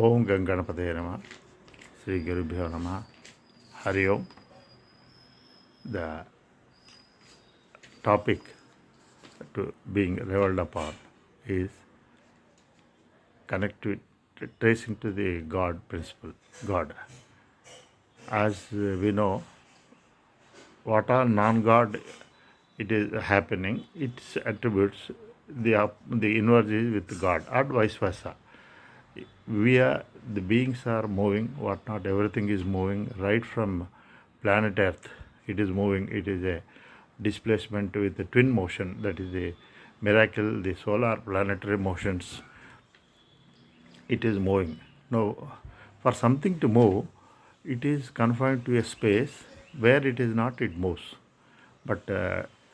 Om Ganganapataye Namah, Sri Gurubhyo Namah, hariom. The topic to being reveled upon is tracing to the God principle, God. As we know, what are non-God it is happening, its attributes, the inverse is with God, or vice versa. The beings are moving, whatnot, everything is moving right from planet Earth. It is moving, it is a displacement with the twin motion, that is the miracle, the solar planetary motions. It is moving. Now, for something to move, it is confined to a space. Where it is not, it moves. But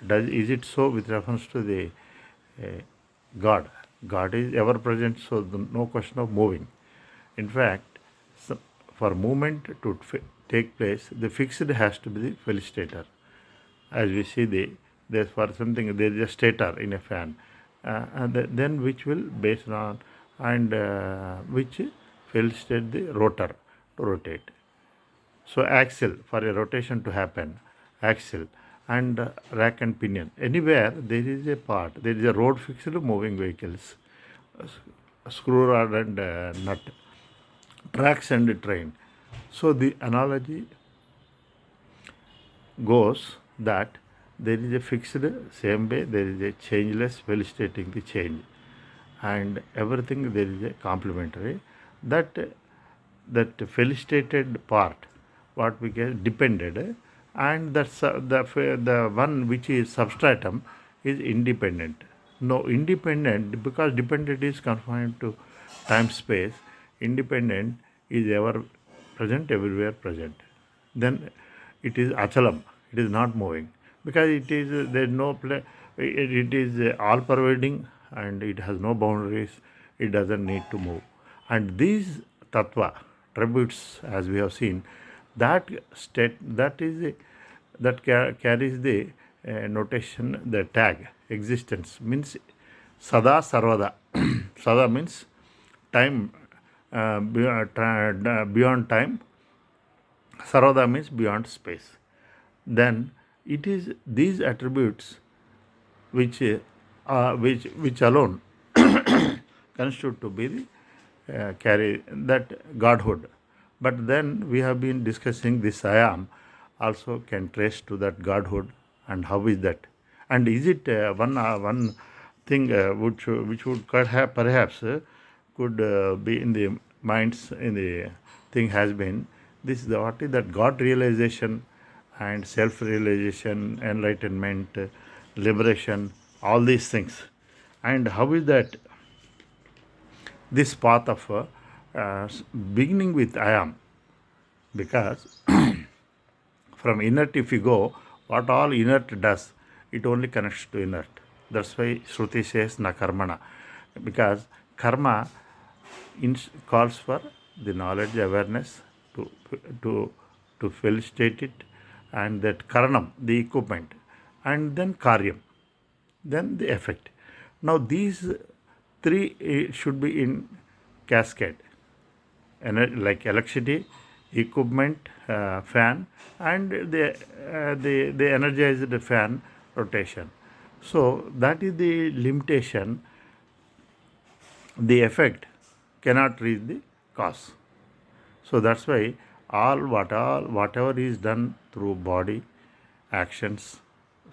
is it so with reference to the God? God is ever present, so no question of moving. In fact, for movement to take place, the fixed has to be the felicitator. As we see, there's for something, there is a stator in a fan, and then which will based on and which felicitate the rotor to rotate. So axle, for a rotation to happen, axle and rack and pinion. Anywhere there is a part, there is a road fixed moving vehicles, screw rod and nut, tracks and train. So the analogy goes that there is a fixed, same way there is a changeless felicitating the change, and everything there is a complementary. That felicitated part, what we get depended, and that's the one which is substratum is independent. No, independent, because dependent is confined to time space. Independent is ever present, everywhere present. Then it is achalam. It is not moving because it is there is no play. It is all pervading and it has no boundaries. It doesn't need to move. And these tattva attributes, as we have seen, that state carries the notation, the tag existence, means sada sarvada. Sada means time, beyond time. Sarvada means beyond space. Then it is these attributes which alone constitute to be the carry that godhood. But then we have been discussing this I am also can trace to that godhood, and how is that? And is it one thing which would perhaps could be in the minds in the thing has been this, what is that God realization and self realization, enlightenment, liberation, all these things. And how is that this path of beginning with I am? Because from inert, if you go, what all inert does, it only connects to inert. That's why Shruti says na karmana, because karma calls for the knowledge, awareness to felicitate it, and that karanam, the equipment, and then karyam, then the effect. Now these three should be in cascade, like electricity, equipment, fan, and the energized fan rotation. So that is the limitation. The effect cannot reach the cause. So that's why whatever is done through body, actions,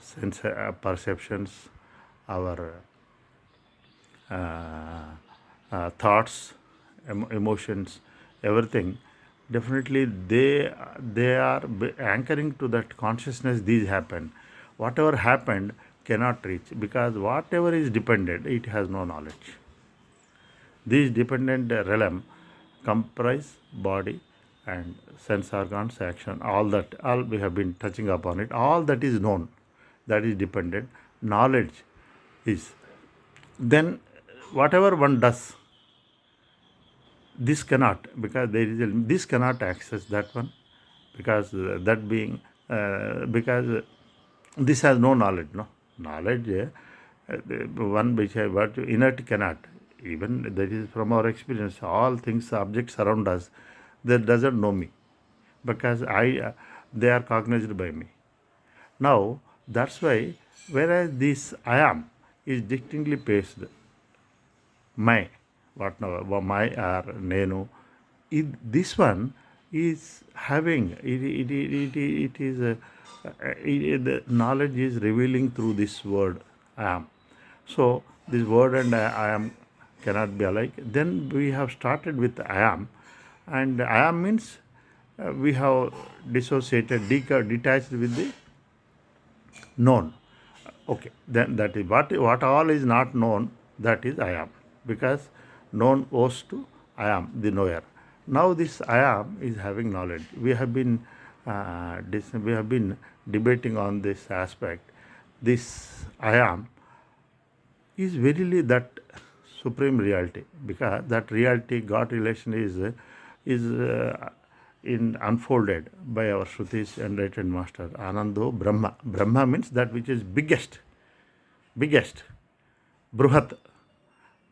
sense perceptions, our thoughts, emotions, everything, definitely they are anchoring to that consciousness. These happen. Whatever happened cannot reach, because whatever is dependent, it has no knowledge. These dependent realm comprise body and sense organs, action, all we have been touching upon it. All that is known, that is dependent. Knowledge is. Then whatever one does, this cannot, because this cannot access that one, because that being, because this has no knowledge. No knowledge, one which I inert cannot. Even that is from our experience. All things, objects around us, that doesn't know me because they are cognized by me. Now that's why, whereas this I am is distinctly placed, my, what now, my or nenu, this one is having it is the knowledge is revealing through this word I am. So this word and I am cannot be alike. Then we have started with I am, and I am means we have dissociated, detached with the known. Okay, then that is what all is not known, that is I am, because known owes to I am, the knower. Now this I am is having knowledge. We have been debating on this aspect. This I am is verily that supreme reality, because that reality God relation is in unfolded by our Shrutis and enlightened master Anando Brahma. Brahma means that which is biggest, Bruhat.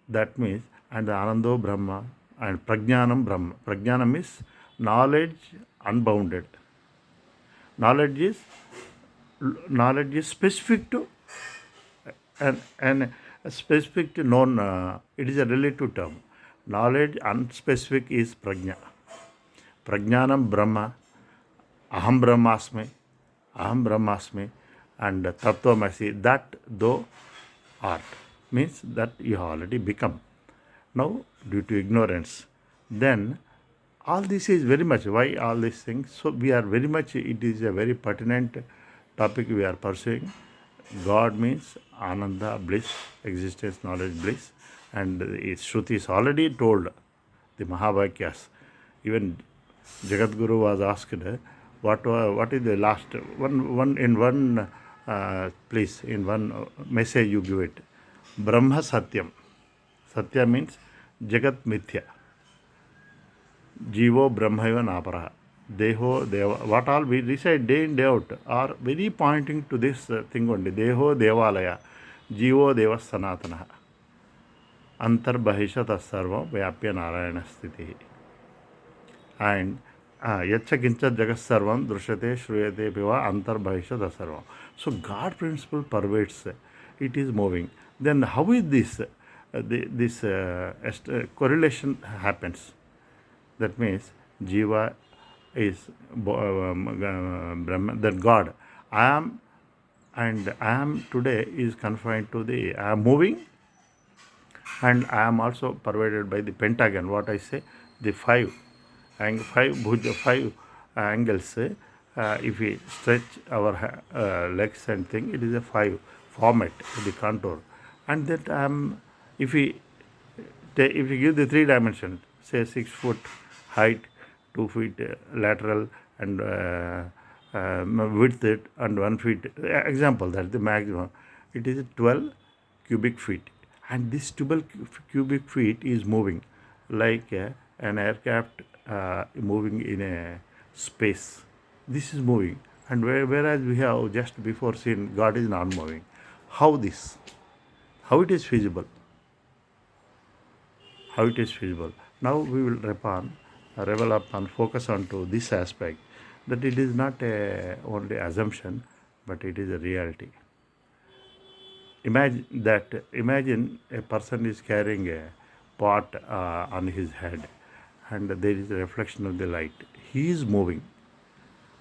That means, and the Anando Brahma and Prajnanam Brahma. Prajnanam is knowledge unbounded. Knowledge is knowledge is specific to and specific to known. It is a relative term. Knowledge unspecific is prajna. Prajnanam Brahma, Aham Brahmasmi, and Tattvamasi. That though art means that you have already become. Now, due to ignorance, then all this is very much why all these things. So we are very much. It is a very pertinent topic we are pursuing. God means Ananda, bliss, existence, knowledge, bliss, and Shruti is already told the Mahavakyas. Even Jagadguru was asked, what is the last one in one place, in one message you give it. Brahma Satyam. Satya means Jagat Mithya. Jivo Brahmaiva Naparaha. Deho Deva. What all we recite day in day out are very pointing to this thing only. Deho Devalaya. Jivo Deva Sanatanaha. Antarbhahisha Tassarva Vyapya Narayana Sthiti. And Yacha Kincha Jagat Sarvam Drushate Shruyate Piva Antarbhahisha Tassarva. So God principle pervades. It is moving. Then how is this? This correlation happens. That means Jiva is Brahma, that God. I am, and I am today is confined to the I am moving, and I am also pervaded by the pentagon. What I say, the five angles. If we stretch our legs and thing, it is a five format, the contour, and that I am. If we give the 3 dimensions, say 6 foot height, 2 feet lateral, and width and 1 feet. Example, that is the maximum. It is 12 cubic feet, and this 12 cubic feet is moving like an aircraft moving in a space. This is moving, and whereas we have just before seen God is not moving. How this? How it is feasible? How it is feasible? Now we will revel up and focus on to this aspect, that it is not only assumption, but it is a reality. Imagine a person is carrying a pot on his head, and there is a reflection of the light. He is moving.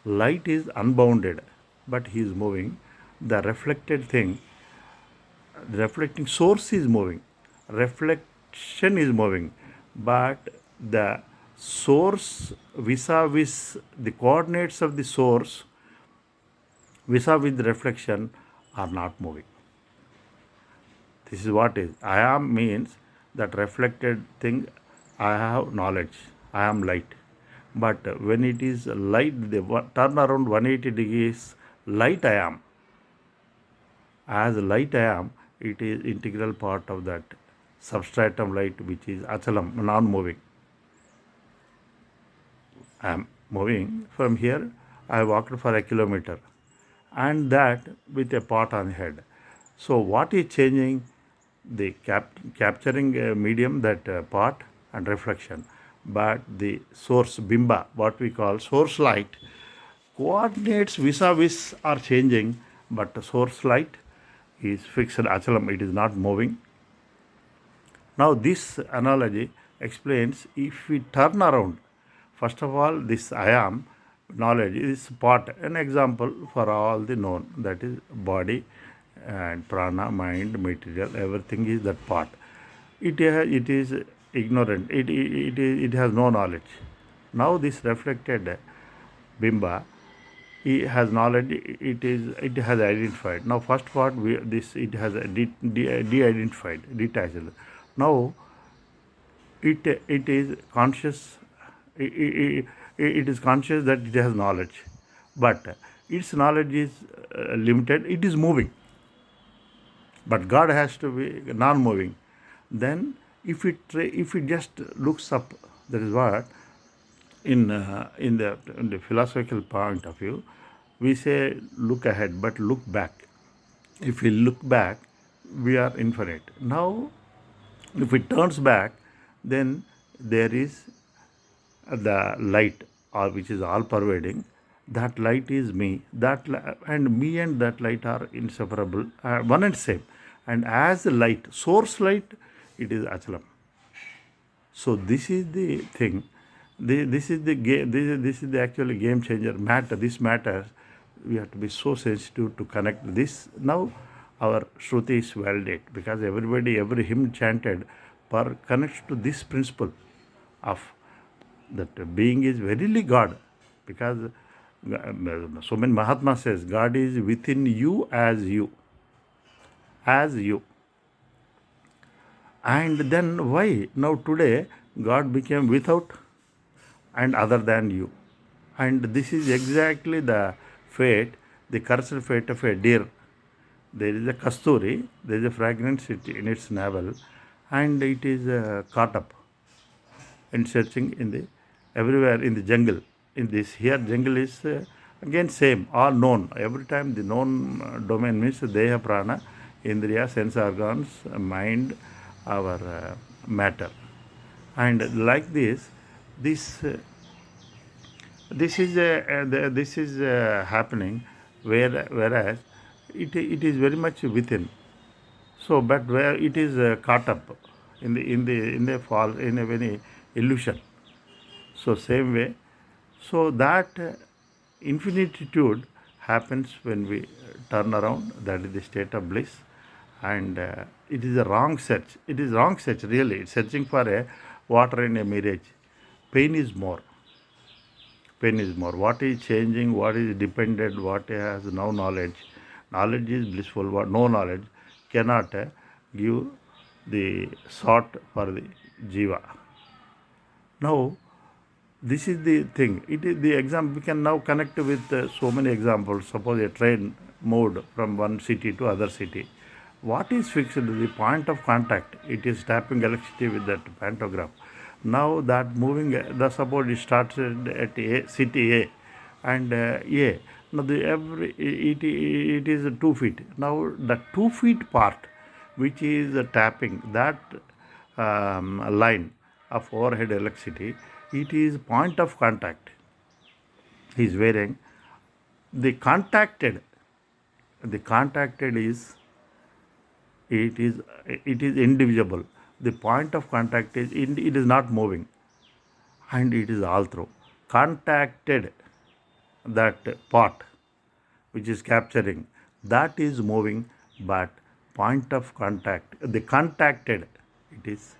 Light is unbounded, but he is moving. The reflected thing, the reflecting source is moving. Reflection is moving, but the source vis-a-vis the coordinates of the source vis-a-vis the reflection are not moving. This is what is. I am means that reflected thing, I have knowledge, I am light. But when it is light, the turn around 180 degrees, light I am. As light I am, it is integral part of that substratum light, which is achalam, non-moving. I am moving from here. I walked for a kilometer, and that with a pot on head. So what is changing? the capturing medium, that part and reflection, but the source bimba, what we call source light, coordinates vis-a-vis are changing, but the source light is fixed achalam, it is not moving. Now this analogy explains, if we turn around, first of all, this I am knowledge is part, an example for all the known, that is body and prana, mind, material, everything is that part. It is ignorant, it has no knowledge. Now this reflected bimba, he has knowledge, it has identified. Now first part, this it has de-identified, detached. Now it is conscious, it is conscious that it has knowledge, but its knowledge is limited, it is moving, but God has to be non-moving. Then if it just looks up, that is what in the philosophical point of view, we say look ahead, but look back. If we look back, we are infinite. Now if it turns back, then there is the light, or which is all pervading. That light is me, and me and that light are inseparable, one and same. And as the light, source light, it is achalam. So this is the thing. This is the game. This is the actual game changer. This matters. We have to be so sensitive to connect this. Now our Shruti is validate, because every hymn chanted per connects to this principle of that being is verily God, because so many Mahatma says God is within you as you, as you. And then why now today God became without and other than you? And this is exactly the fate, the cursed fate of a deer. There is a kasturi, there is a fragrance in its navel, and it is caught up and searching in the everywhere in the jungle. In this here jungle is again same, all known. Every time the known domain means deha prana, indriya, sense organs, mind, our matter, and like this this is happening, whereas it is very much within. So, but where it is caught up in the fall, in a very illusion. So same way, so that infinitude happens when we turn around. That is the state of bliss, and it is a wrong search. It is wrong search really. It's searching for a water in a mirage. Pain is more. Pain is more. What is changing? What is dependent? What has no knowledge? Knowledge is blissful. What no knowledge cannot give the sought for the jiva. Now this is the thing. It is the example. We can now connect with so many examples. Suppose a train moved from one city to other city. What is fixed? The point of contact. It is tapping electricity with that pantograph. Now that moving, the suppose it started at city A, and A. Now it is 2 feet. Now the 2 feet part, which is tapping that line of overhead electricity, it is point of contact. He is wearing the contacted. The contacted is it is indivisible. The point of contact is it is not moving, and it is all through contacted. That part which is capturing, that is moving, but point of contact, the contacted, it is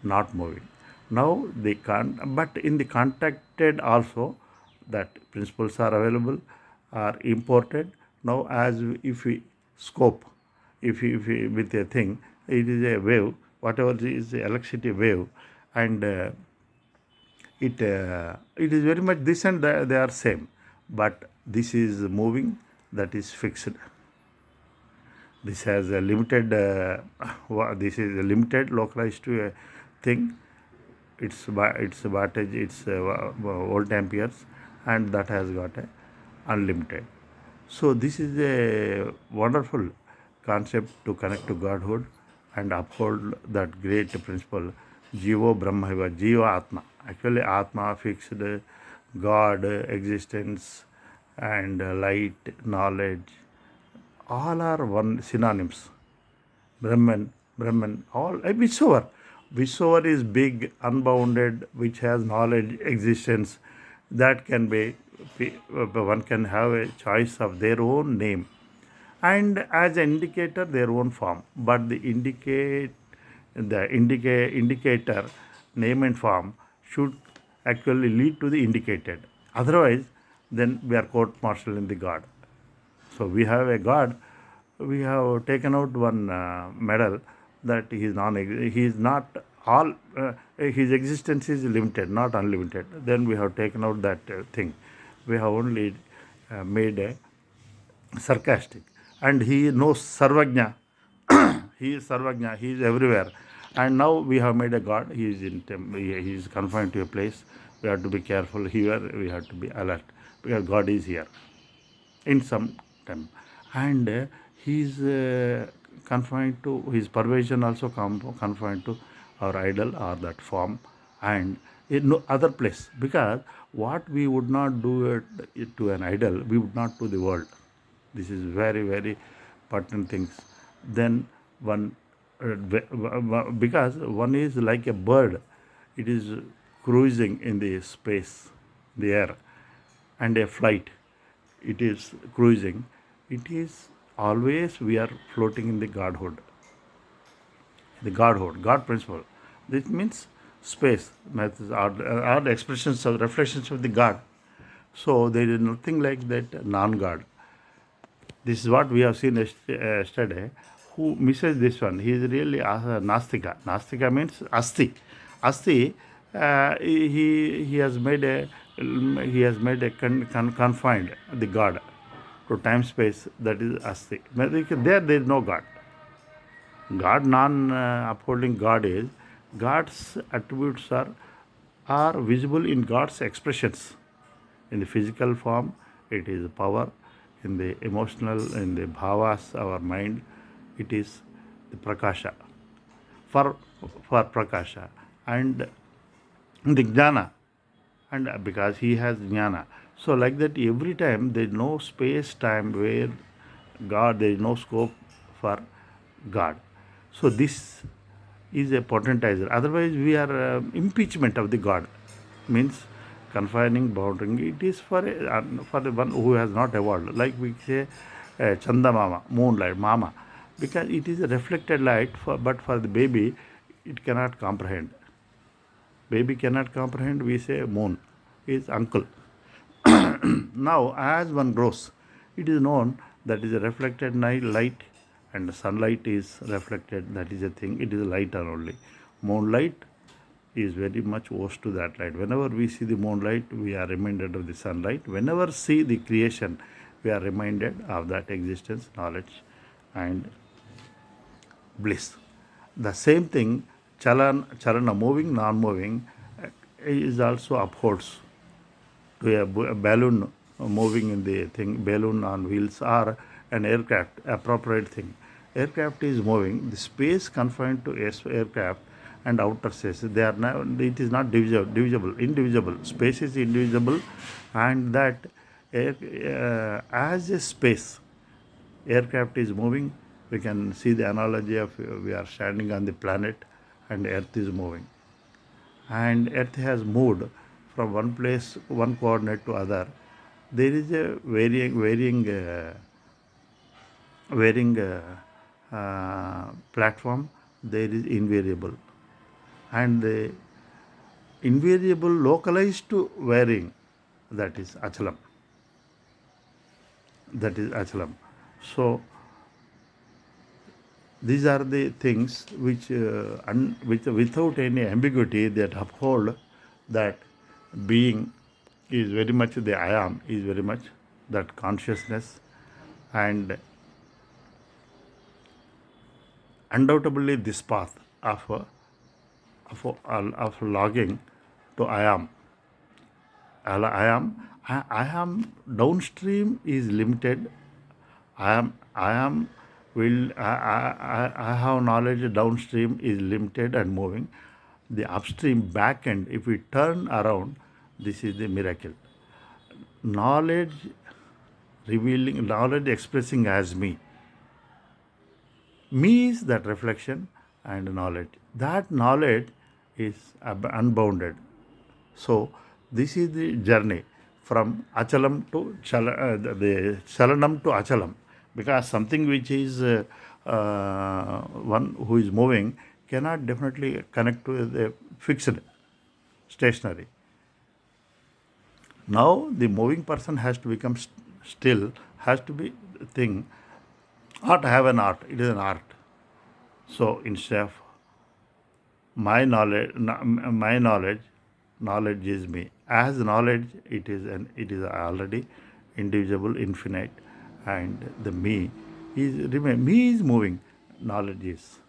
not moving. Now but in the contacted also, that principles are available, are imported. Now as if we scope, if we with a thing, it is a wave, whatever is the electricity wave, and it is very much this, and they are same, but this is moving, that is fixed. This has a limited this is a limited, localized to a thing. Its wattage, its volt amperes, and that has got a unlimited. So this is a wonderful concept to connect to godhood, and uphold that great principle, Jivo Brahmaiva, Jiva Atma. Actually, Atma fixed God, existence, and light, knowledge, all are one synonyms. Brahman, all whichever is big, unbounded, which has knowledge, existence, that can one can have a choice of their own name, and as an indicator their own form. But the indicator name and form should actually lead to the indicated. Otherwise, then we are court-martialing the God. So we have a God. We have taken out one medal that he is not all. His existence is limited, not unlimited. Then we have taken out that thing. We have only made a sarcastic, and he knows Sarvagna. He is Sarvagna. He is everywhere. And now we have made a God. He is he is confined to a place. We have to be careful here. We have to be alert because God is here in some time, and he is confined to his pervasion also confined to our idol or that form, and in no other place, because what we would not do it to an idol, we would not to the world. This is very very important things. Then one because one is like a bird, it is cruising in the space, the air, and a flight, it is cruising. It is always we are floating in the godhood, God principle. This means space, methods are the expressions of reflections of the God. So there is nothing like that non-God. This is what we have seen yesterday. Who misses this one? He is really a Nastika. Nastika means Asti. Asti, he has made a confined the God to time space, that is Asti. There is no God. God non upholding God is God's attributes are visible in God's expressions. In the physical form, it is power. In the emotional, in the bhavas, our mind, it is the prakasha. For prakasha, and the jnana, and because he has jnana. So like that, every time there is no space time where God, there is no scope for God. So this is a potentizer. Otherwise, we are impeachment of the God, means confining, bounding. It is for the one who has not evolved. Like we say, Chanda Mama, moonlight, Mama, because it is a reflected light. But for the baby, it cannot comprehend. Baby cannot comprehend. We say moon is uncle. Now, as one grows, it is known that is a reflected light, and sunlight is reflected. That is a thing. It is light only. Moonlight is very much opposed to that light. Whenever we see the moonlight, we are reminded of the sunlight. Whenever see the creation, we are reminded of that existence, knowledge, and bliss. The same thing, chalana, moving, non-moving, is also upholds to a balloon moving in the thing, balloon on wheels, or an aircraft, appropriate thing. Aircraft is moving, the space confined to aircraft and outer space, they are now, it is not indivisible. Space is indivisible, and that as a space, aircraft is moving. We can see the analogy of we are standing on the planet and Earth is moving, and Earth has moved from one place, one coordinate to other. There is a varying platform. There is invariable, and the invariable localized to varying, that is achalam. So these are the things which without any ambiguity that uphold that being is very much the I am, is very much that consciousness, and undoubtedly this path of logging to I am. I am downstream is limited. I am will I have knowledge downstream is limited and moving. The upstream back end, if we turn around, this is the miracle. Knowledge revealing, knowledge expressing as me. Me is that reflection and knowledge. That knowledge is unbounded. So this is the journey from achalam to the chalanam to achalam, because something which is one who is moving cannot definitely connect to the fixed stationary. Now the moving person has to become still, has to be thing. Art have an art. It is an art. So instead of my knowledge, knowledge is me. As knowledge, it is already indivisible, infinite, and the me is remain. Me is moving. Knowledge is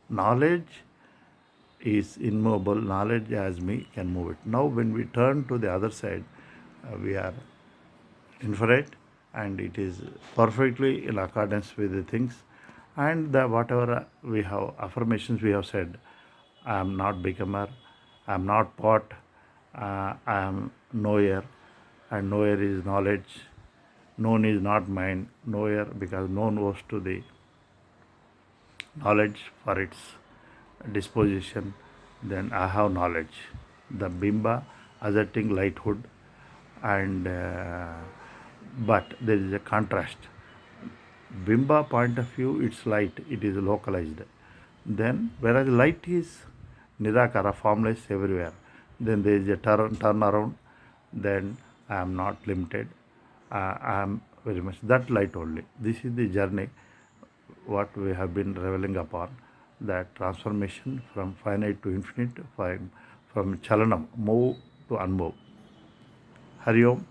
knowledge is immovable. Knowledge as me can move it. Now, when we turn to the other side, we are infinite, and it is perfectly in accordance with the things, and the whatever we have affirmations we have said. I am not becomer, I am not pot, I am knower, and knower is knowledge. Known is not mine, knower, because known was to the knowledge for its disposition. Then I have knowledge. The bimba asserting lighthood, and but there is a contrast. Bimba point of view, it's light, it is localized. Then, whereas light is nirakara, formless everywhere. Then there is a turn around. Then I am not limited. I am very much that light only. This is the journey what we have been reveling upon. That transformation from finite to infinite, from chalanam, move to unmove. Hariom.